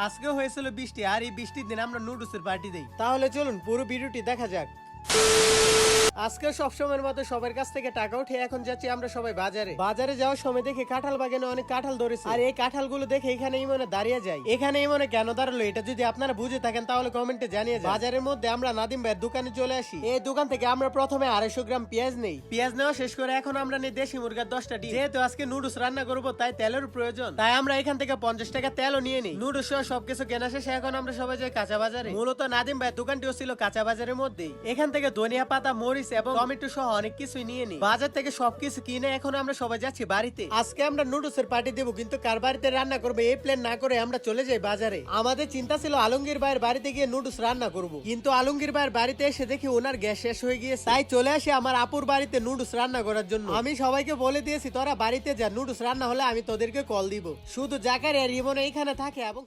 আজকে হয়েছিল বৃষ্টি, আর এই বৃষ্টির দিন আমরা নুডলসের পার্টি দেই। তাহলে চলুন পুরো ভিডিওটি দেখা যাক। আজকে সবসময়ের মতো সবার কাছ থেকে টাকা উঠে এখন যাচ্ছি আমরা সবাই বাজারে যাওয়ার সময় দেখে কাঁঠাল বাগানে অনেক কাঁঠাল ধরেছে, আর এই কাঁঠালগুলো দেখে এখানে ইমনে দাঁড়িয়ে যায়। এখানে ইমনে কেন দাঁড়ালো এটা যদি আপনারা বুঝে থাকেন তাহলে কমেন্টে জানিয়ে যান। বাজারের মধ্যে আমরা নাদিম ভাইয়ের দোকানে চলে আসি। এই দোকান থেকে আমরা প্রথমে 250 গ্রাম পেঁয়াজ নেই। পেঁয়াজ নেওয়া শেষ করে এখন আমরা নেই দেশি মুরগার 10টা ডিম। যেহেতু আজকে নুডলস রান্না করবো তাই তেলের প্রয়োজন, তাই আমরা এখান থেকে 50 টাকা তেলও নিয়ে নিই। নুডলস সহ সবকিছু কেনা শেষে এখন আমরা সবাই যাই কাঁচা বাজারে। মূলত নাদিম ভাইয়ের দোকানটিও ছিল কাঁচা বাজারের মধ্যেই। এখান থেকে ধনিয়া পাতা, মরিচ এবং টমেটো সহ অনেক কিছুই নিয়ে নিই। বাজার থেকে সবকিছু কিনে এখন আমরা সবাই যাচ্ছি বাড়িতে। আজকে আমরা নুডলসের পার্টি দেবো, কিন্তু কার বাড়িতে রান্না করবো এই প্ল্যান না করে আমরা চলে যাই বাজারে। আমাদের চিন্তা ছিল আলমগীর ভাইয়ের বাড়িতে গিয়ে নুডলস রান্না করব, কিন্তু আলমগীর ভাইয়ের বাড়িতে এসে দেখি ওনার গ্যাস শেষ হয়ে গিয়েছে। তাই চলে আসি আমার আপুর বাড়িতে নুডলস রান্না করার জন্য। আমি সবাইকে বলে দিয়েছি তোরা বাড়িতে যা, নুডলস রান্না হলে আমি তোদেরকে কল দিব। শুধু জাকারিয়া আর ইমন এইখানে থাকে এবং